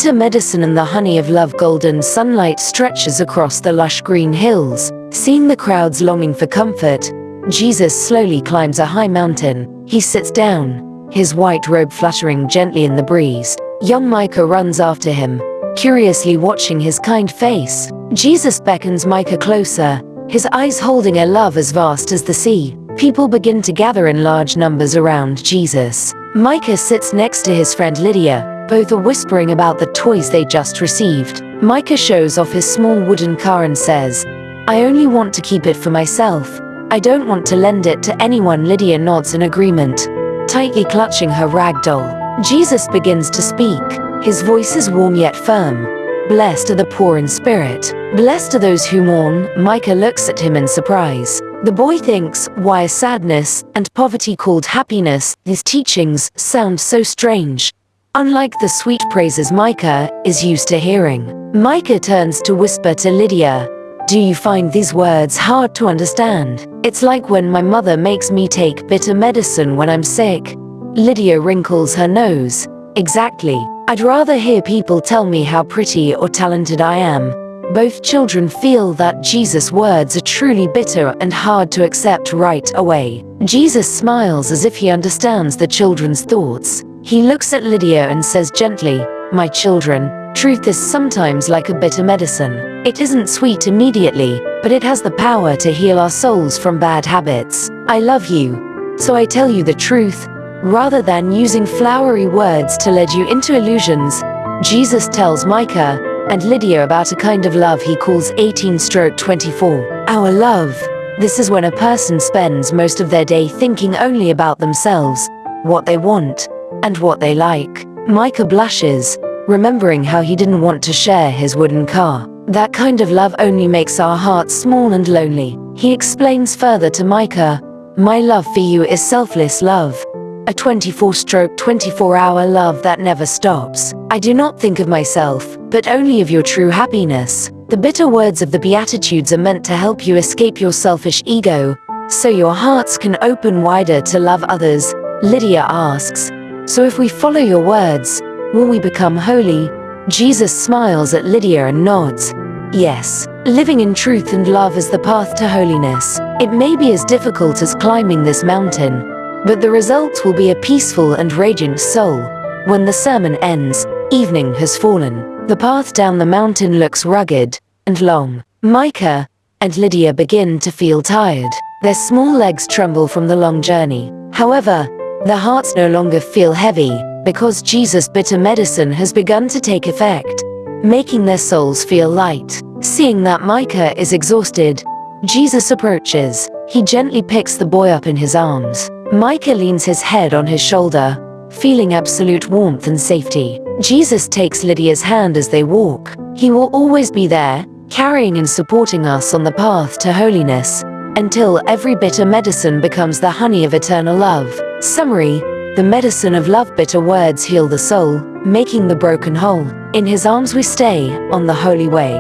bitter medicine and the honey of love. Golden sunlight stretches across the lush green hills. Seeing the crowds longing for comfort, Jesus slowly climbs a high mountain. He sits down, his white robe fluttering gently in the breeze. Young Micah runs after him, curiously watching his kind face. Jesus beckons Micah closer, his eyes holding a love as vast as the sea. People begin to gather in large numbers around Jesus. Micah sits next to his friend Lydia. Both are whispering about the toys they just received. Micah shows off his small wooden car and says, "I only want to keep it for myself. I don't want to lend it to anyone." Lydia nods in agreement, tightly clutching her rag doll. Jesus begins to speak. His voice is warm yet firm. "Blessed are the poor in spirit. Blessed are those who mourn." Micah looks at him in surprise. The boy thinks, why is sadness and poverty called happiness? These teachings sound so strange, unlike the sweet praises Micah is used to hearing. Micah turns to whisper to Lydia, "Do you find these words hard to understand? It's like when my mother makes me take bitter medicine when I'm sick." Lydia wrinkles her nose. "Exactly. I'd rather hear people tell me how pretty or talented I am." Both children feel that Jesus' words are truly bitter and hard to accept right away. Jesus smiles as if he understands the children's thoughts. He looks at Lydia and says gently, "My children, truth is sometimes like a bitter medicine. It isn't sweet immediately, but it has the power to heal our souls from bad habits. I love you, so I tell you the truth, rather than using flowery words to lead you into illusions." Jesus tells Micah and Lydia about a kind of love he calls 18/24. Our love. This is when a person spends most of their day thinking only about themselves, what they want, and what they like. Micah blushes, remembering how he didn't want to share his wooden car. That kind of love only makes our hearts small and lonely. He explains further to Micah, "My love for you is selfless love. A 24/24-hour love that never stops. I do not think of myself, but only of your true happiness." The bitter words of the Beatitudes are meant to help you escape your selfish ego, so your hearts can open wider to love others. Lydia asks, "So if we follow your words, will we become holy?" Jesus smiles at Lydia and nods. Yes, living in truth and love is the path to holiness. It may be as difficult as climbing this mountain, but the result will be a peaceful and radiant soul. When the sermon ends, evening has fallen. The path down the mountain looks rugged and long. Micah and Lydia begin to feel tired. Their small legs tremble from the long journey. However, their hearts no longer feel heavy, because Jesus' bitter medicine has begun to take effect, making their souls feel light. Seeing that Micah is exhausted, Jesus approaches. He gently picks the boy up in his arms. Micah leans his head on his shoulder, feeling absolute warmth and safety. Jesus takes Lydia's hand as they walk. He will always be there, carrying and supporting us on the path to holiness, until every bitter medicine becomes the honey of eternal love. Summary: the medicine of love. Bitter words heal the soul, making the broken whole. In his arms we stay, on the holy way.